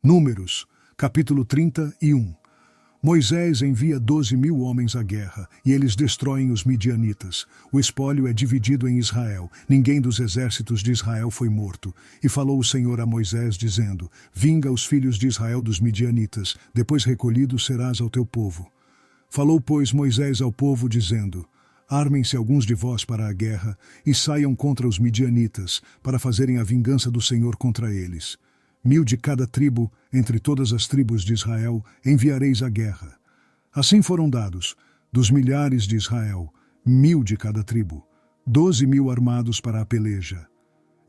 Números, capítulo 31. Moisés envia 12.000 homens à guerra, e eles destroem os midianitas. O espólio é dividido em Israel. Ninguém dos exércitos de Israel foi morto. E falou o Senhor a Moisés, dizendo: Vinga os filhos de Israel dos midianitas, depois recolhido serás ao teu povo. Falou, pois, Moisés ao povo, dizendo: Armem-se alguns de vós para a guerra, e saiam contra os midianitas, para fazerem a vingança do Senhor contra eles. 1.000 de cada tribo, entre todas as tribos de Israel, enviareis à guerra. Assim foram dados, dos milhares de Israel, 1.000 de cada tribo, 12.000 armados para a peleja.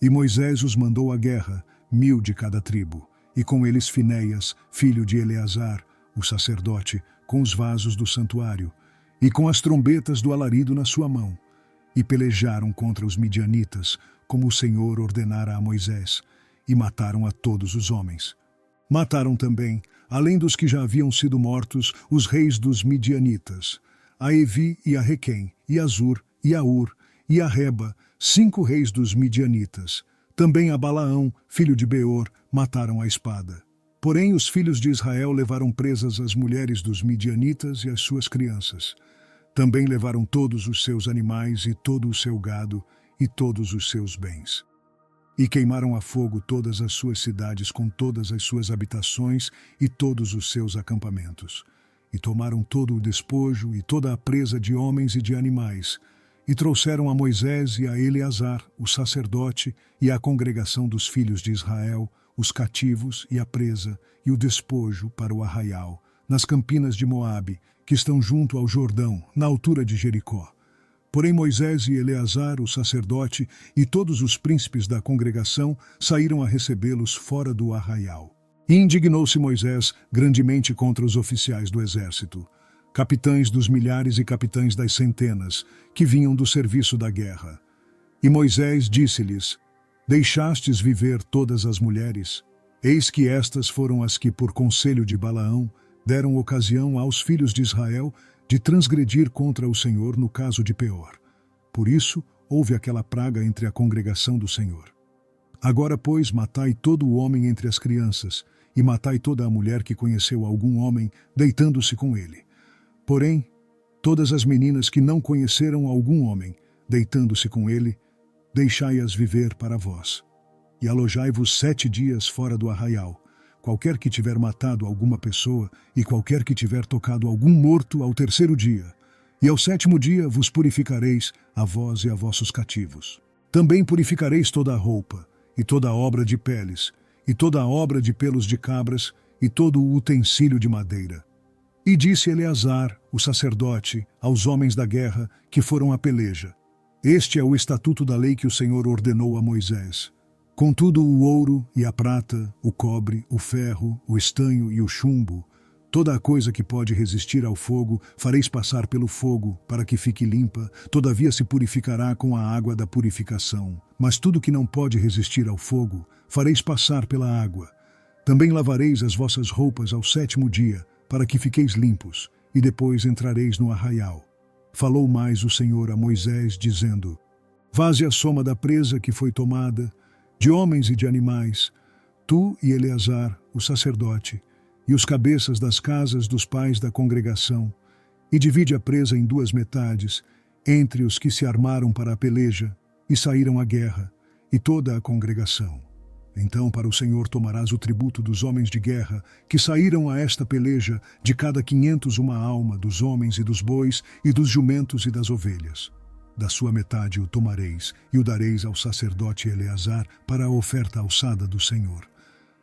E Moisés os mandou à guerra, 1.000 de cada tribo, e com eles Finéias, filho de Eleazar, o sacerdote, com os vasos do santuário, e com as trombetas do alarido na sua mão. E pelejaram contra os midianitas, como o Senhor ordenara a Moisés, e mataram a todos os homens. Mataram também, além dos que já haviam sido mortos, os reis dos midianitas, a Evi e a Requém, e a Zur, e a Ur, e a Reba, 5 reis dos midianitas. Também a Balaão, filho de Beor, mataram à espada. Porém os filhos de Israel levaram presas as mulheres dos midianitas e as suas crianças. Também levaram todos os seus animais e todo o seu gado e todos os seus bens. E queimaram a fogo todas as suas cidades com todas as suas habitações e todos os seus acampamentos. E tomaram todo o despojo e toda a presa de homens e de animais, e trouxeram a Moisés e a Eleazar, o sacerdote, e à congregação dos filhos de Israel, os cativos e a presa, e o despojo para o arraial, nas campinas de Moabe, que estão junto ao Jordão, na altura de Jericó. Porém Moisés e Eleazar, o sacerdote, e todos os príncipes da congregação saíram a recebê-los fora do arraial. E indignou-se Moisés grandemente contra os oficiais do exército, capitães dos milhares e capitães das centenas, que vinham do serviço da guerra. E Moisés disse-lhes: Deixastes viver todas as mulheres? Eis que estas foram as que, por conselho de Balaão, deram ocasião aos filhos de Israel de transgredir contra o Senhor no caso de Peor. Por isso, houve aquela praga entre a congregação do Senhor. Agora, pois, matai todo o homem entre as crianças, e matai toda a mulher que conheceu algum homem, deitando-se com ele. Porém, todas as meninas que não conheceram algum homem, deitando-se com ele, deixai-as viver para vós. E alojai-vos 7 dias fora do arraial, qualquer que tiver matado alguma pessoa, e qualquer que tiver tocado algum morto ao 3º dia. E ao 7º dia vos purificareis, a vós e a vossos cativos. Também purificareis toda a roupa, e toda a obra de peles, e toda a obra de pelos de cabras, e todo o utensílio de madeira. E disse Eleazar, o sacerdote, aos homens da guerra que foram à peleja: Este é o estatuto da lei que o Senhor ordenou a Moisés. Contudo, o ouro e a prata, o cobre, o ferro, o estanho e o chumbo, toda a coisa que pode resistir ao fogo, fareis passar pelo fogo, para que fique limpa, todavia se purificará com a água da purificação. Mas tudo que não pode resistir ao fogo, fareis passar pela água. Também lavareis as vossas roupas ao 7º dia, para que fiqueis limpos, e depois entrareis no arraial. Falou mais o Senhor a Moisés, dizendo: Vaze a soma da presa que foi tomada, de homens e de animais, tu e Eleazar, o sacerdote, e os cabeças das casas dos pais da congregação, e divide a presa em 2 metades, entre os que se armaram para a peleja, e saíram à guerra, e toda a congregação. Então para o Senhor tomarás o tributo dos homens de guerra, que saíram a esta peleja, de cada 500 uma alma, dos homens e dos bois, e dos jumentos e das ovelhas. Da sua metade o tomareis, e o dareis ao sacerdote Eleazar para a oferta alçada do Senhor.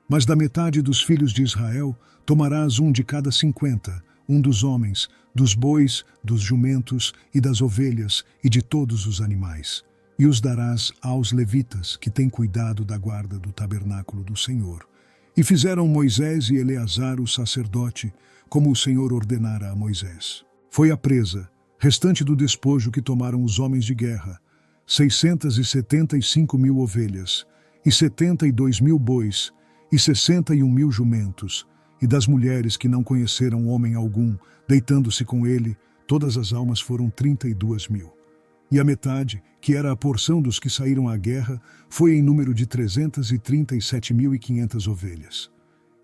Mas da metade dos filhos de Israel tomarás um de cada 50, um dos homens, dos bois, dos jumentos e das ovelhas e de todos os animais. E os darás aos levitas, que têm cuidado da guarda do tabernáculo do Senhor. E fizeram Moisés e Eleazar o sacerdote, como o Senhor ordenara a Moisés. Foi a presa, restante do despojo que tomaram os homens de guerra, 675.000 ovelhas, e 72.000 bois, e 61.000 jumentos, e das mulheres que não conheceram homem algum, deitando-se com ele, todas as almas foram 32.000. E a metade, que era a porção dos que saíram à guerra, foi em número de 337.500 ovelhas.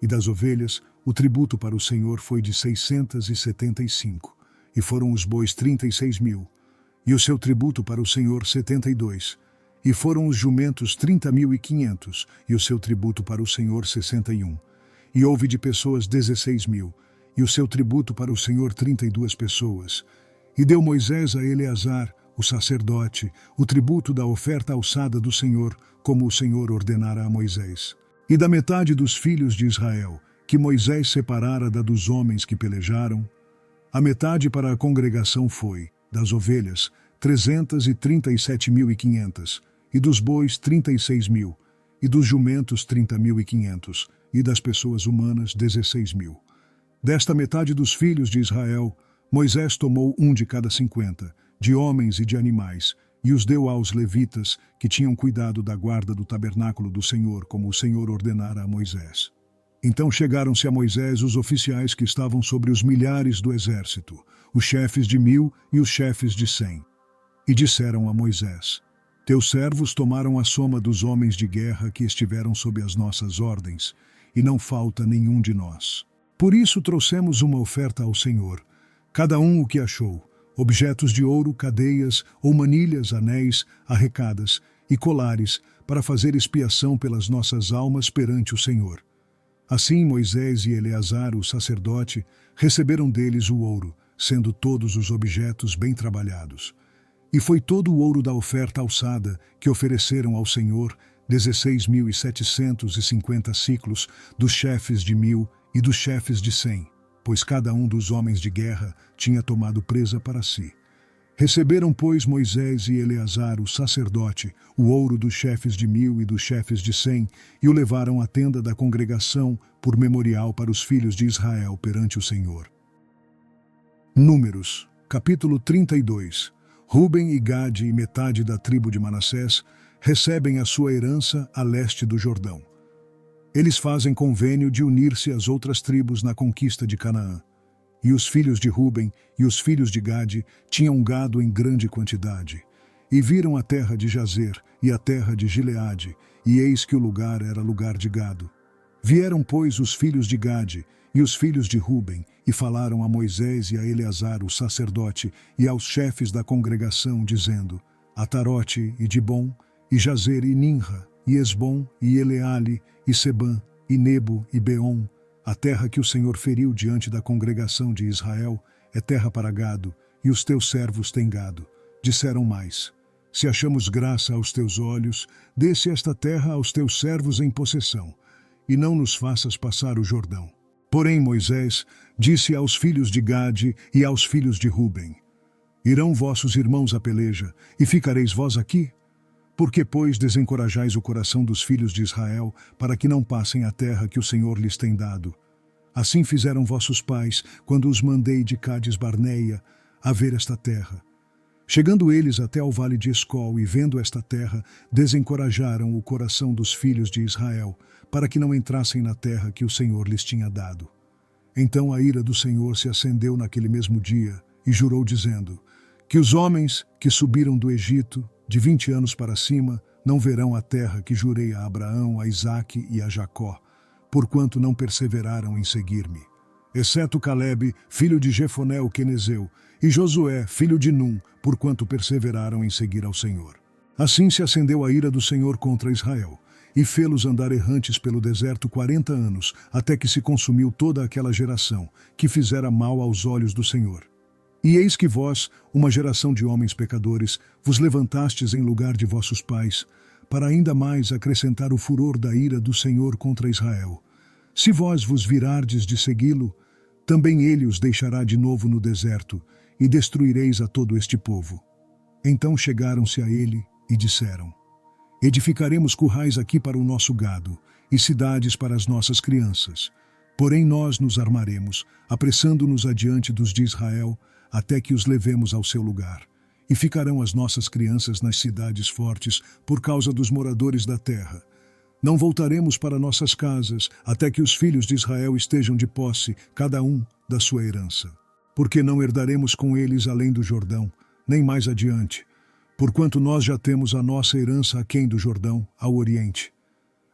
E das ovelhas, o tributo para o Senhor foi de 675, e foram os bois 36.000, e o seu tributo para o Senhor 72, e foram os jumentos 30.500, e o seu tributo para o Senhor 61. E houve de pessoas 16.000, e o seu tributo para o Senhor 32 pessoas. E deu Moisés a Eleazar, o sacerdote, o tributo da oferta alçada do Senhor, como o Senhor ordenara a Moisés. E da metade dos filhos de Israel, que Moisés separara da dos homens que pelejaram, a metade para a congregação foi, das ovelhas, 337.500, e dos bois 36.000, e dos jumentos 30.500, e das pessoas humanas 16.000. Desta metade dos filhos de Israel, Moisés tomou um de cada 50, de homens e de animais, e os deu aos levitas, que tinham cuidado da guarda do tabernáculo do Senhor, como o Senhor ordenara a Moisés. Então chegaram-se a Moisés os oficiais que estavam sobre os milhares do exército, os chefes de 1.000 e os chefes de 100. E disseram a Moisés: Teus servos tomaram a soma dos homens de guerra que estiveram sob as nossas ordens, e não falta nenhum de nós. Por isso trouxemos uma oferta ao Senhor, cada um o que achou, objetos de ouro, cadeias ou manilhas, anéis, arrecadas e colares, para fazer expiação pelas nossas almas perante o Senhor. Assim Moisés e Eleazar, o sacerdote, receberam deles o ouro, sendo todos os objetos bem trabalhados. E foi todo o ouro da oferta alçada que ofereceram ao Senhor, 16.750 siclos, dos chefes de 1.000 e dos chefes de 100, pois cada um dos homens de guerra tinha tomado presa para si. Receberam, pois, Moisés e Eleazar, o sacerdote, o ouro dos chefes de 1.000 e dos chefes de 100, e o levaram à tenda da congregação por memorial para os filhos de Israel perante o Senhor. Números, capítulo 32. Ruben e Gade e metade da tribo de Manassés recebem a sua herança a leste do Jordão. Eles fazem convênio de unir-se às outras tribos na conquista de Canaã. E os filhos de Ruben e os filhos de Gade tinham gado em grande quantidade. E viram a terra de Jazer e a terra de Gileade, e eis que o lugar era lugar de gado. Vieram, pois, os filhos de Gade e os filhos de Ruben, e falaram a Moisés e a Eleazar, o sacerdote, e aos chefes da congregação, dizendo: Atarote e Dibom, e Jazer e Ninra, e Esbom, e Eleale, e Sebã, e Nebo, e Beom, a terra que o Senhor feriu diante da congregação de Israel, é terra para gado, e os teus servos têm gado. Disseram mais: Se achamos graça aos teus olhos, dê-se esta terra aos teus servos em possessão, e não nos faças passar o Jordão. Porém Moisés disse aos filhos de Gade e aos filhos de Ruben: Irão vossos irmãos à peleja, e ficareis vós aqui? Por que, pois, desencorajais o coração dos filhos de Israel, para que não passem a terra que o Senhor lhes tem dado? Assim fizeram vossos pais, quando os mandei de Cades Barneia a ver esta terra. Chegando eles até ao vale de Escol e vendo esta terra, desencorajaram o coração dos filhos de Israel, para que não entrassem na terra que o Senhor lhes tinha dado. Então a ira do Senhor se acendeu naquele mesmo dia, e jurou dizendo: Que os homens que subiram do Egito, de 20 anos para cima, não verão a terra que jurei a Abraão, a Isaque e a Jacó, porquanto não perseveraram em seguir-me. Exceto Calebe, filho de Jefoné o quenezeu, e Josué, filho de Num, porquanto perseveraram em seguir ao Senhor. Assim se acendeu a ira do Senhor contra Israel, e fê-los andar errantes pelo deserto 40 anos, até que se consumiu toda aquela geração, que fizera mal aos olhos do Senhor. E eis que vós, uma geração de homens pecadores, vos levantastes em lugar de vossos pais, para ainda mais acrescentar o furor da ira do Senhor contra Israel. Se vós vos virardes de segui-lo, também ele os deixará de novo no deserto, e destruireis a todo este povo. Então chegaram-se a ele e disseram: Edificaremos currais aqui para o nosso gado, e cidades para as nossas crianças. Porém nós nos armaremos, apressando-nos adiante dos de Israel, até que os levemos ao seu lugar. E ficarão as nossas crianças nas cidades fortes, por causa dos moradores da terra. Não voltaremos para nossas casas, até que os filhos de Israel estejam de posse, cada um, da sua herança. Porque não herdaremos com eles além do Jordão, nem mais adiante, porquanto nós já temos a nossa herança aquém do Jordão, ao oriente.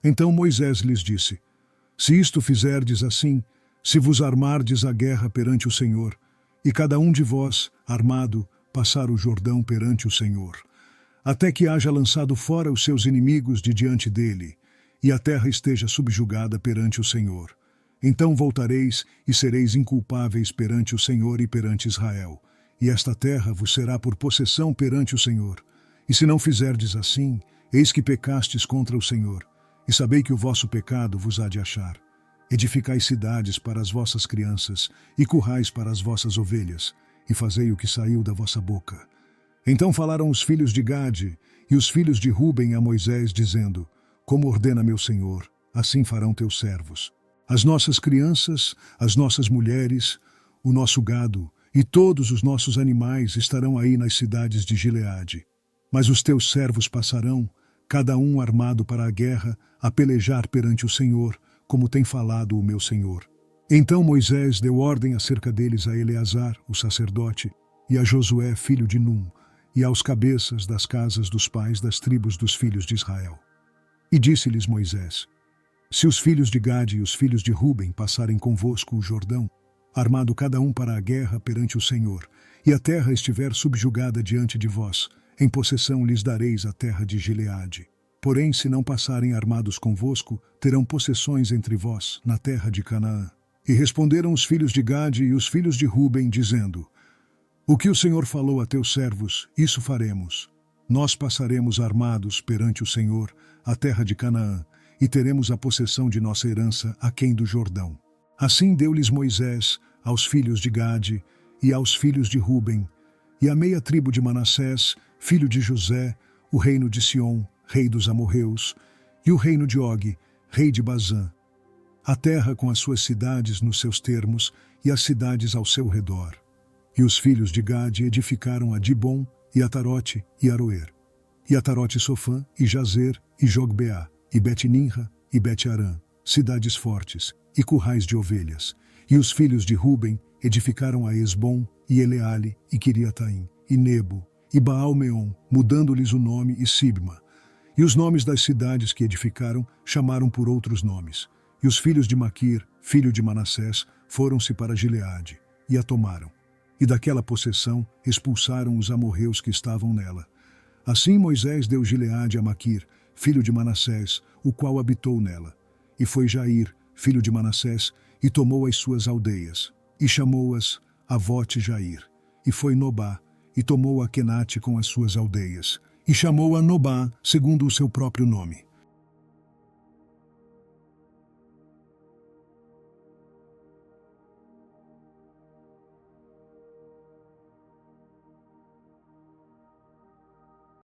Então Moisés lhes disse: Se isto fizerdes assim, se vos armardes a guerra perante o Senhor, e cada um de vós, armado, passar o Jordão perante o Senhor, até que haja lançado fora os seus inimigos de diante dele, e a terra esteja subjugada perante o Senhor. Então voltareis e sereis inculpáveis perante o Senhor e perante Israel, e esta terra vos será por possessão perante o Senhor. E se não fizerdes assim, eis que pecastes contra o Senhor, e sabei que o vosso pecado vos há de achar. Edificai cidades para as vossas crianças, e currais para as vossas ovelhas, e fazei o que saiu da vossa boca. Então falaram os filhos de Gade e os filhos de Ruben a Moisés, dizendo: Como ordena meu Senhor, assim farão teus servos. As nossas crianças, as nossas mulheres, o nosso gado e todos os nossos animais estarão aí nas cidades de Gileade. Mas os teus servos passarão, cada um armado para a guerra, a pelejar perante o Senhor, como tem falado o meu Senhor. Então Moisés deu ordem acerca deles a Eleazar, o sacerdote, e a Josué, filho de Num, e aos cabeças das casas dos pais das tribos dos filhos de Israel. E disse-lhes Moisés: Se os filhos de Gade e os filhos de Ruben passarem convosco o Jordão, armado cada um para a guerra perante o Senhor, e a terra estiver subjugada diante de vós, em possessão lhes dareis a terra de Gileade. Porém, se não passarem armados convosco, terão possessões entre vós, na terra de Canaã. E responderam os filhos de Gade e os filhos de Ruben, dizendo: O que o Senhor falou a teus servos, isso faremos. Nós passaremos armados perante o Senhor, a terra de Canaã, e teremos a possessão de nossa herança aquém do Jordão. Assim deu-lhes Moisés aos filhos de Gade e aos filhos de Ruben, e a meia tribo de Manassés, filho de José, o reino de Sion, rei dos amorreus, e o reino de Og, rei de Bazã, a terra com as suas cidades nos seus termos e as cidades ao seu redor. E os filhos de Gade edificaram a Dibom, e Atarote, e Aroer, e Atarote Sofã, e Jazer, e Jogbeá, e Bet-Ninra, e Bet-Arã, cidades fortes, e currais de ovelhas. E os filhos de Ruben edificaram a Esbom, e Eleale, e Quiriataim, e Nebo, e Baal-Meon, mudando-lhes o nome, e Sibma. E os nomes das cidades que edificaram chamaram por outros nomes. E os filhos de Maquir, filho de Manassés, foram-se para Gileade, e a tomaram. E daquela possessão expulsaram os amorreus que estavam nela. Assim Moisés deu Gileade a Maquir, filho de Manassés, o qual habitou nela. E foi Jair, filho de Manassés, e tomou as suas aldeias, e chamou-as Avote-Jair. E foi Nobá, e tomou a Quenate com as suas aldeias, e chamou-a Nobá, segundo o seu próprio nome.